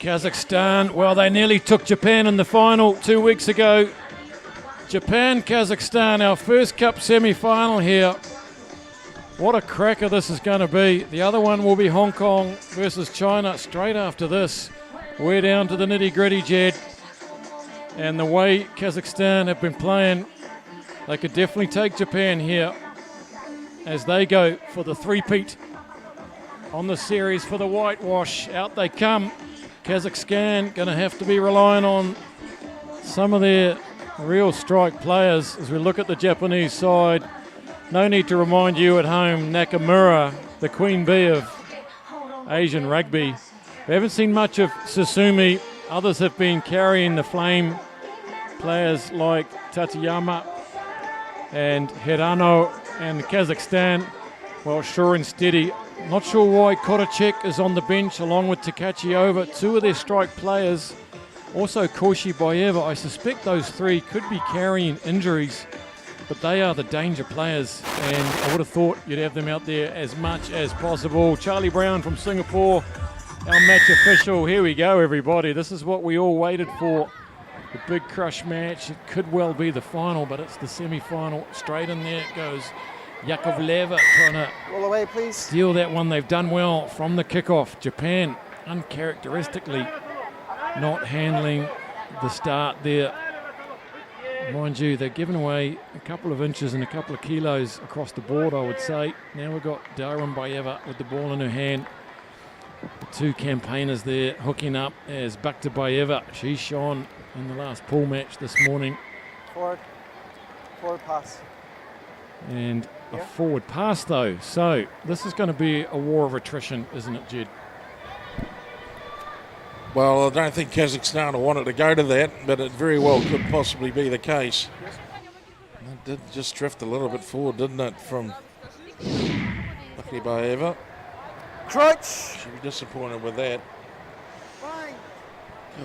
Kazakhstan, well, they nearly took Japan in the final 2 weeks ago. Japan, Kazakhstan, our first cup semi-final here. What a cracker this is going to be. The other one will be Hong Kong versus China straight after this. We're down to the nitty-gritty, Jed. And the way Kazakhstan have been playing, they could definitely take Japan here as they go for the three-peat on the series for the whitewash. Out they come. Kazakhstan going to have to be relying on some of their real strike players as we look at the Japanese side. No need to remind you at home, Nakamura, the queen bee of Asian rugby. We haven't seen much of Susumi. Others have been carrying the flame. Players like Tateyama and Hirano, and Kazakhstan, well, sure and steady. Not sure why Korachek is on the bench along with Takachiova, two of their strike players. Also Koshi Boyeva. I suspect those three could be carrying injuries, but they are the danger players, and I would have thought you'd have them out there as much as possible. Charlie Brown from Singapore, our match official. Here we go, everybody. This is what we all waited for. The big crush match. It could well be the final, but it's the semi-final. Straight in there it goes. Yakovleva trying to roll away, please. Steal that one. They've done well from the kickoff. Japan uncharacteristically not handling the start there. Mind you, they've given away a couple of inches and a couple of kilos across the board, I would say. Now we've got Darumbayeva with the ball in her hand. The two campaigners there hooking up as Bakhtabayeva. She shone in the last pool match this morning. Forward pass. And a forward pass though. So this is going to be a war of attrition, isn't it, Jed? Well, I don't think Kazakhstan wanted to go to that, but it very well could possibly be the case. It did just drift a little bit forward, didn't it, from Bakhtabayeva? Crutch! She'll be disappointed with that.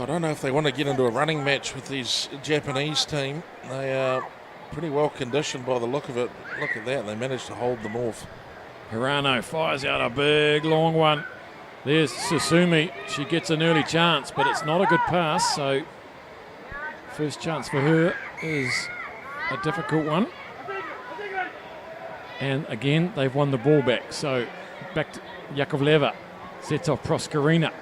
I don't know if they want to get into a running match with these Japanese team. They are pretty well conditioned by the look of it. Look at that, they managed to hold them off. Hirano fires out a big long one. There's Susumi. She gets an early chance, but it's not a good pass, so first chance for her is a difficult one. And again, they've won the ball back. So back to Yakovleva. Sets off Proskarina.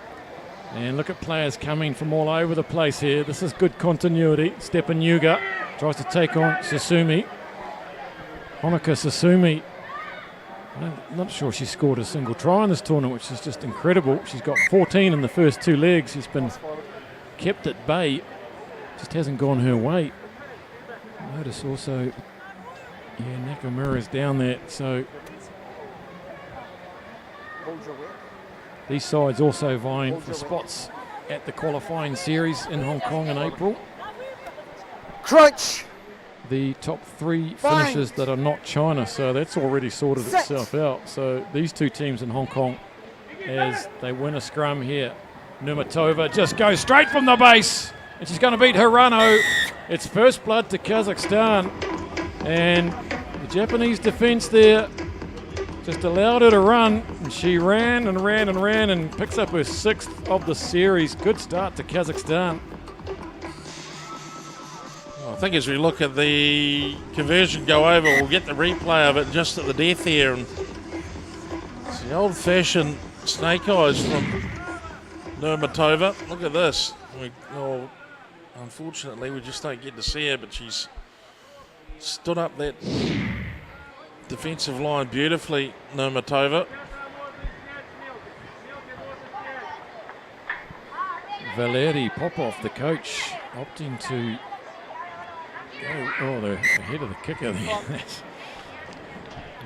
And look at players coming from all over the place here. This is good continuity. Stepan Yuga tries to take on Susumi. Honoka Susumi, I'm not sure she scored a single try in this tournament, which is just incredible. She's got 14 in the first two legs. She's been kept at bay. Just hasn't gone her way. Notice also, Nakamura's down there. So these sides also vying for spots at the qualifying series in Hong Kong in April. Crunch! The top three finishers that are not China, so that's already sorted itself out. So these two teams in Hong Kong, as they win a scrum here. Nurmatova just goes straight from the base, and she's going to beat Hirano. It's first blood to Kazakhstan, and the Japanese defense there just allowed her to run, and she ran and ran and ran and picks up her sixth of the series. Good start to Kazakhstan. I think as we look at the conversion go over, we'll get the replay of it just at the death here. And it's the old-fashioned snake eyes from Nurmatova. Look at this. Unfortunately, we just don't get to see her, but she's stood up that defensive line beautifully, Nurmatova. Valeri Popov, the coach, opting to the head of the kicker there.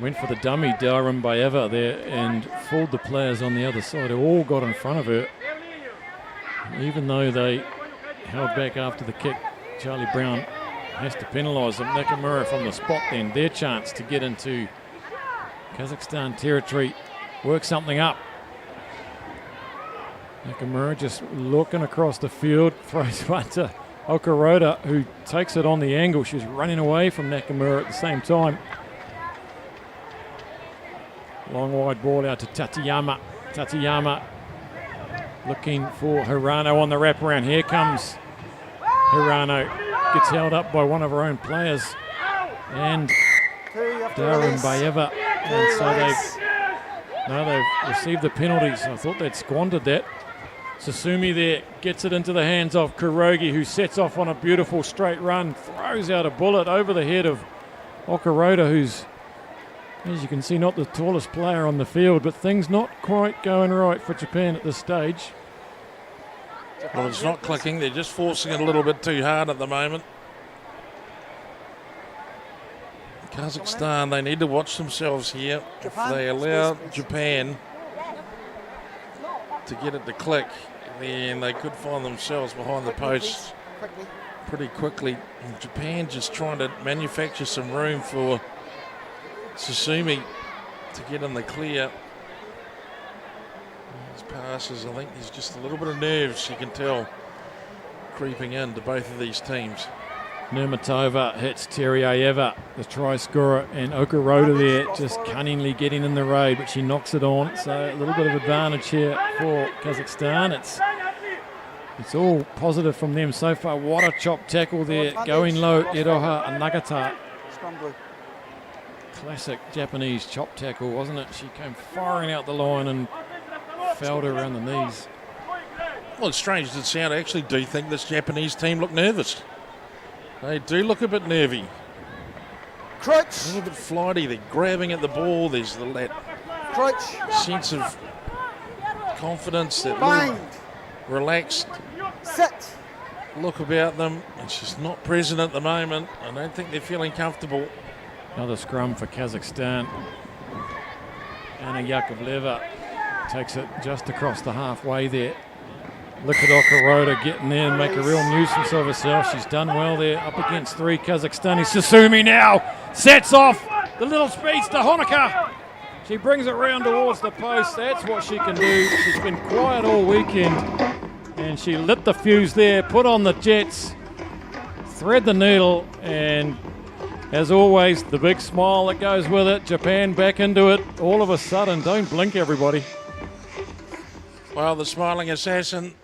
Went for the dummy Darumbayeva there and fooled the players on the other side who all got in front of her. Even though they held back after the kick, Charlie Brown has to penalise them. Nakamura from the spot then, their chance to get into Kazakhstan territory, work something up. Nakamura just looking across the field, throws one to Okaroda, who takes it on the angle. She's running away from Nakamura at the same time. Long wide ball out to Tateyama. Tateyama looking for Hirano on the wraparound. Here comes Hirano. Gets held up by one of her own players. And Darren Bayeva. And so they've received the penalties. I thought they'd squandered that. Susumi there gets it into the hands of Kurogi, who sets off on a beautiful straight run, throws out a bullet over the head of Okuroda, who's, as you can see, not the tallest player on the field, but things not quite going right for Japan at this stage. Well, it's not clicking. They're just forcing it a little bit too hard at the moment. Kazakhstan, they need to watch themselves here. If they allow Japan to get it to click, then they could find themselves behind the posts pretty quickly. And Japan just trying to manufacture some room for Susumi to get in the clear. His passes, I think there's just a little bit of nerves, you can tell, creeping into both of these teams. Nurmatova hits Terryeva, the try scorer, and Okuroda there just cunningly getting in the road, but she knocks it on. So a little bit of advantage here for Kazakhstan. It's all positive from them so far. What a chop tackle there, going low, Iroha Nagata. Classic Japanese chop tackle, wasn't it? She came firing out the line and fouled her around the knees. Well, it's strange as it sounds, I actually do think this Japanese team look nervous. They do look a bit nervy. Crutch. A little bit flighty. They're grabbing at the ball. There's that sense of confidence, that little relaxed look about them. It's just not present at the moment. I don't think they're feeling comfortable. Another scrum for Kazakhstan. Anna Yakovleva takes it just across the halfway there. Look at Okuroda getting there and make a real nuisance of herself. She's done well there, up against three Kazakhstani. Susumi now sets off the little speedster Honoka. She brings it round towards the post. That's what she can do. She's been quiet all weekend, and she lit the fuse there, put on the jets, thread the needle, and as always, the big smile that goes with it. Japan back into it all of a sudden. Don't blink, everybody. Well, the smiling assassin.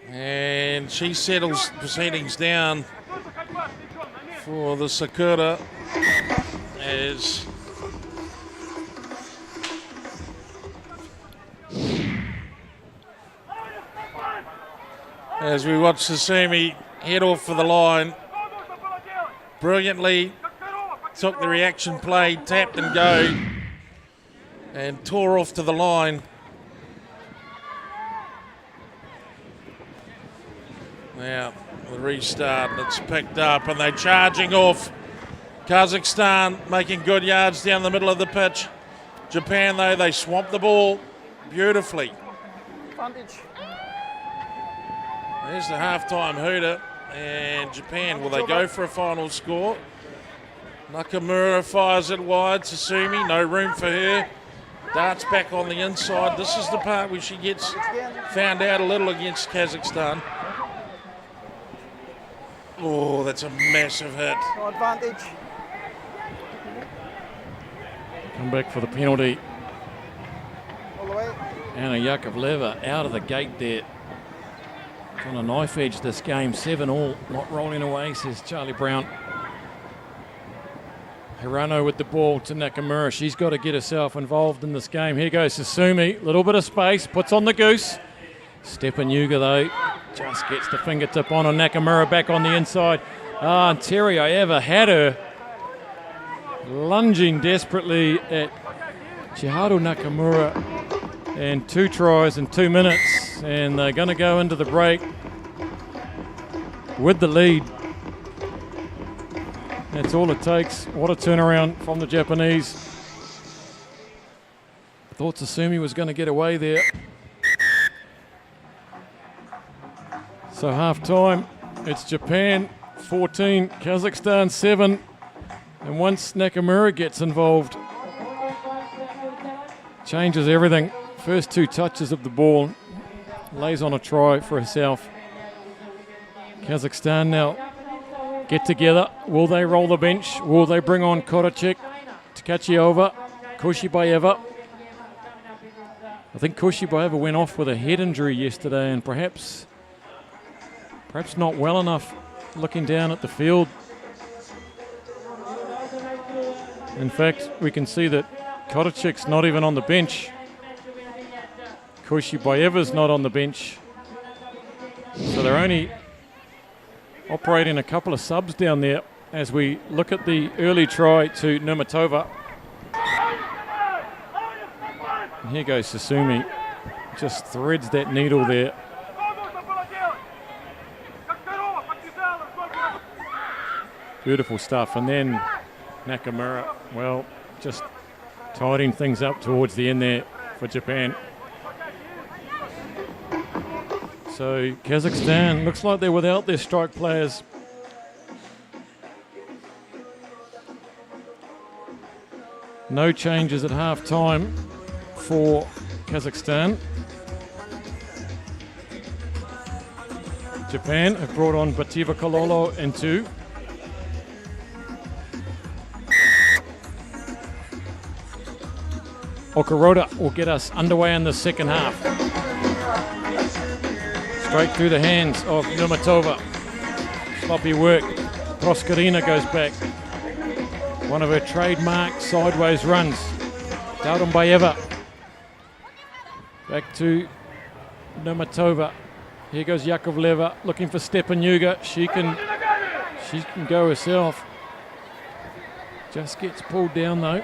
And she settles proceedings down for the Sakura as we watch Susumi head off for the line. Brilliantly took the reaction play, tapped and go, and tore off to the line. Now, the restart, and it's picked up, and they're charging off. Kazakhstan making good yards down the middle of the pitch. Japan, though, they swamped the ball beautifully. Advantage. There's the halftime hooter, and Japan, will they go for a final score? Nakamura fires it wide. Susumi, no room for her. Darts back on the inside. This is the part where she gets found out a little against Kazakhstan. Oh, that's a massive hit. No advantage. Come back for the penalty. All the way. Anna Yakovleva out of the gate there. It's on a knife edge this game. 7-all, not rolling away, says Charlie Brown. Hirano with the ball to Nakamura. She's got to get herself involved in this game. Here goes Susumi. Little bit of space. Puts on the goose. Stepanuga, though, just gets the fingertip on Nakamura back on the inside. And Terryeva had her lunging desperately at Chiharu Nakamura. And 2 tries in 2 minutes. And they're going to go into the break with the lead. That's all it takes. What a turnaround from the Japanese. Thought Susumi was going to get away there. So half time, it's Japan 14, Kazakhstan 7. And once Nakamura gets involved, changes everything. First 2 touches of the ball, lays on a try for herself. Kazakhstan now get together. Will they roll the bench? Will they bring on Korachik, Tkachiova, Kushibayeva? I think Kushibaeva went off with a head injury yesterday and perhaps not well enough looking down at the field. In fact, we can see that Kotacic's not even on the bench. Kushibaeva's not on the bench. So they're only operating a couple of subs down there as we look at the early try to Nurmatova. And here goes Susumi. Just threads that needle there. Beautiful stuff. And then Nakamura, well, just tidying things up towards the end there for Japan. So Kazakhstan looks like they're without their strike players. No changes at half time for Kazakhstan. Japan have brought on Bativa Kololo in 2. Okaroda will get us underway in the second half. Straight through the hands of Nurmatova. Sloppy work. Proskarina goes back. One of her trademark sideways runs. Daudombayeva. Back to Nurmatova. Here goes Yakovleva looking for Stepanuga. She can go herself. Just gets pulled down though.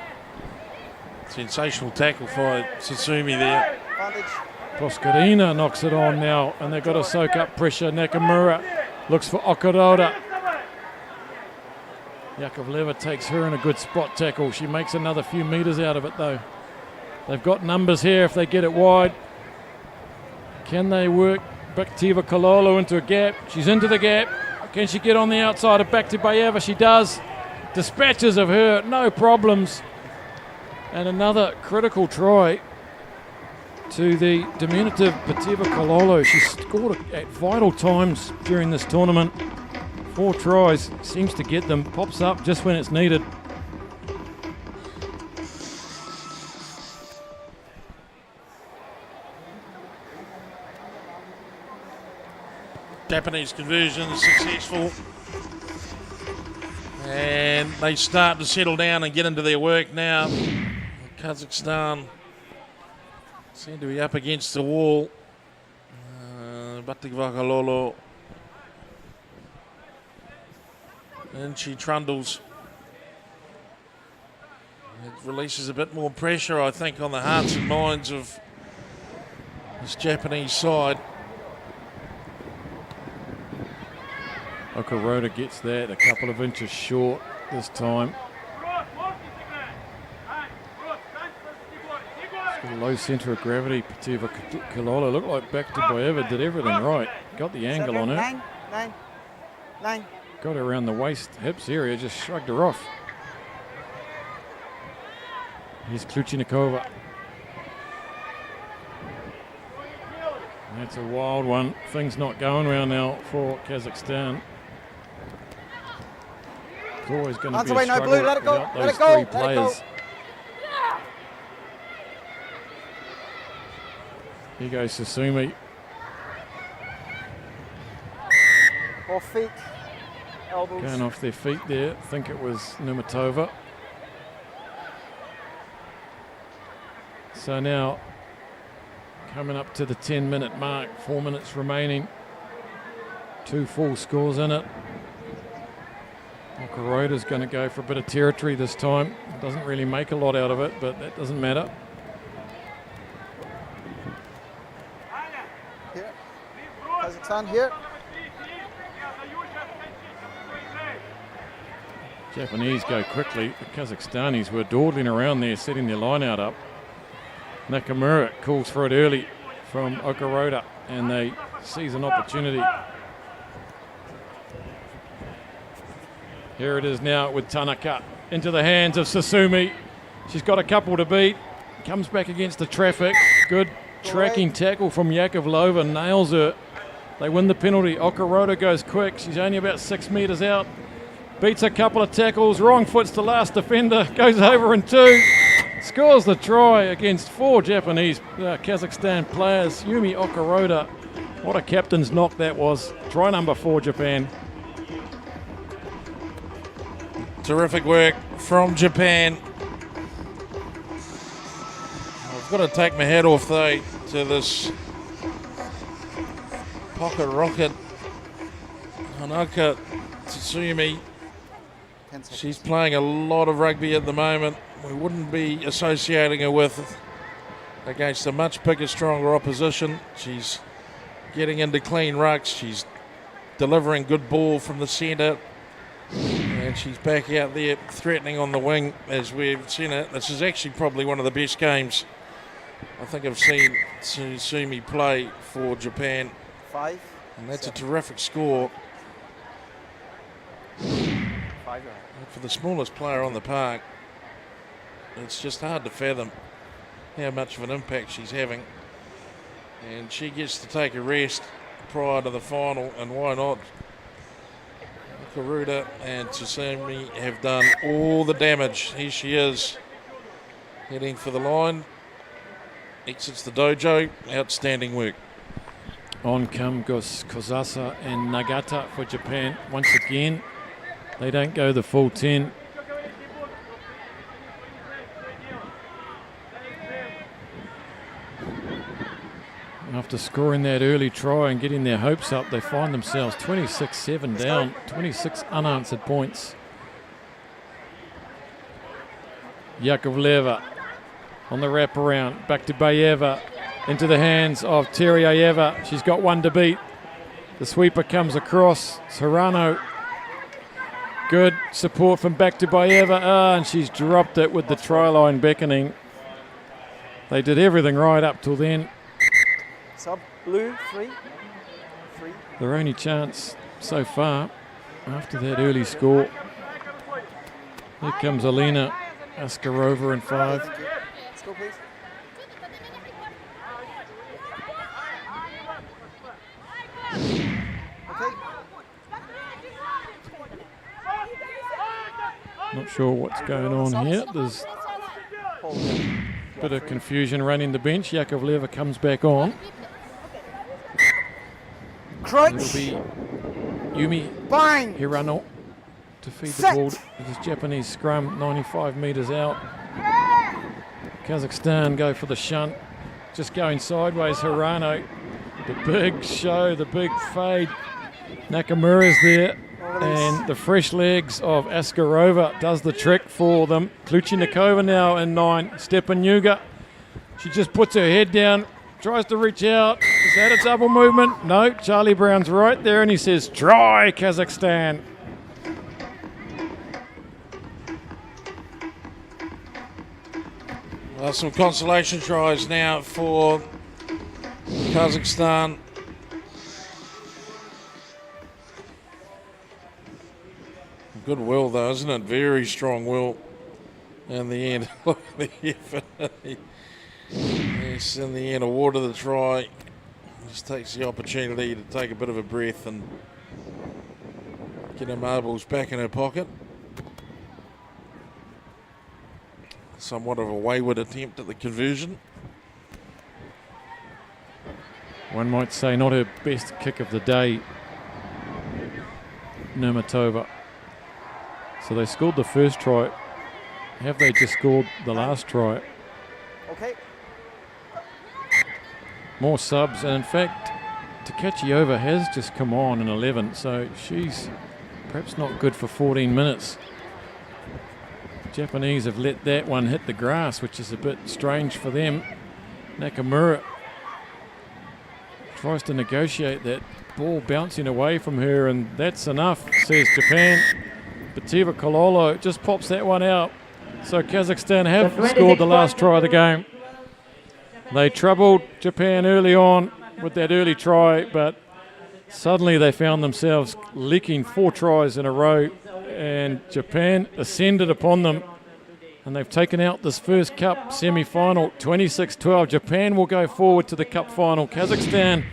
Sensational tackle for Susumi there. Proskarina knocks it on now, and they've got to soak up pressure. Nakamura looks for Okaroda. Yakovleva takes her in a good spot tackle. She makes another few metres out of it though. They've got numbers here if they get it wide. Can they work Bativa Kololo into a gap? She's into the gap. Can she get on the outside of Bativa? She does. Dispatches of her, no problems. And another critical try to the diminutive Bativa Kololo. She scored at vital times during this tournament. 4 tries, seems to get them, pops up just when it's needed. Japanese conversion is successful. And they start to settle down and get into their work now. Kazakhstan seem to be up against the wall. Bativa Kololo. And she trundles. It releases a bit more pressure, I think, on the hearts and minds of this Japanese side. Okaroda gets that a couple of inches short this time. She's got a low centre of gravity. Bativa Kololo looked like Bativa did everything right. Got the angle on her. Nine. Got her around the waist, hips area, just shrugged her off. Here's Kluchnikova. That's a wild one. Things not going well now for Kazakhstan. It's always going to be a struggle without those 3 players. Here goes Susumi. Off feet. Elbows. Going off their feet there. I think it was Nurmatova. So now coming up to the 10-minute mark, 4 minutes remaining. 2 full scores in it. Okaroda's going to go for a bit of territory this time. Doesn't really make a lot out of it, but that doesn't matter. Here. Kazakhstan here. Japanese go quickly. The Kazakhstanis were dawdling around there, setting their line out up. Nakamura calls for it early from Okaroda, and they seize an opportunity. Here it is now with Tanaka into the hands of Susumi. She's got a couple to beat. Comes back against the traffic. Good tracking tackle from Yakovleva, nails her. They win the penalty. Okaroda goes quick. She's only about 6 metres out. Beats a couple of tackles. Wrong foot's the last defender. Goes over in 2. scores the try against 4 Japanese Kazakhstan players. Yumi Okaroda. What a captain's knock that was. Try number 4, Japan. Terrific work from Japan. I've got to take my hat off though to this pocket rocket Hanaka Tsutsumi. She's playing a lot of rugby at the moment. We wouldn't be associating her with against a much bigger, stronger opposition. She's getting into clean rucks. She's delivering good ball from the centre. And she's back out there threatening on the wing as we've seen it. This is actually probably one of the best games I think I've seen Tsutsumi play for Japan. 5. And that's a terrific score. 5. For the smallest player on the park, it's just hard to fathom how much of an impact she's having. And she gets to take a rest prior to the final, and why not? Karuda and Tsutsumi have done all the damage. Here she is, heading for the line. Exits the dojo. Outstanding work. On come Kozasa and Nagata for Japan. Once again, they don't go the full 10. After scoring that early try and getting their hopes up, they find themselves 26-7 down, 26 unanswered points. Yakovleva on the wraparound, back to Bayeva, into the hands of Teriaeva. She's got one to beat. The sweeper comes across. Serrano, good support from back to Bayeva. And she's dropped it with the try line beckoning. They did everything right up till then. Sub blue 3. Their only chance so far after that early score. Here comes Alina Askarova in 5. Let's go, please. Okay. Not sure what's going on here. There's a bit of confusion running the bench. Yakovleva comes back on. Crunch. It'll be Yumi Bang. Hirano to feed the Set. ball. This Japanese scrum 95 metres out. Kazakhstan go for the shunt. Just going sideways, Hirano. The big show, the big fade. Nakamura's there. And the fresh legs of Askarova does the trick for them. Kluchnikova now in 9. Stepanuga. She just puts her head down, tries to reach out. Is that a double movement? No, Charlie Brown's right there and he says, try Kazakhstan. Well, some consolation tries now for Kazakhstan. Good will, though, isn't it? Very strong will in the end. Look at the effort. Yes, in the end, awarded the try. Just takes the opportunity to take a bit of a breath and get her marbles back in her pocket. Somewhat of a wayward attempt at the conversion. One might say not her best kick of the day, Nurmatova. So they scored the first try. Have they just scored the last try? Okay. More subs, and in fact, Takachiova has just come on in 11, so she's perhaps not good for 14 minutes. Japanese have let that one hit the grass, which is a bit strange for them. Nakamura tries to negotiate that ball bouncing away from her, and that's enough, says Japan. Bativa Kololo just pops that one out. So Kazakhstan have scored the last try of the game. They troubled Japan early on with that early try, but suddenly they found themselves leaking 4 tries in a row, and Japan ascended upon them, and they've taken out this first cup semi-final 26-12. Japan will go forward to the cup final. Kazakhstan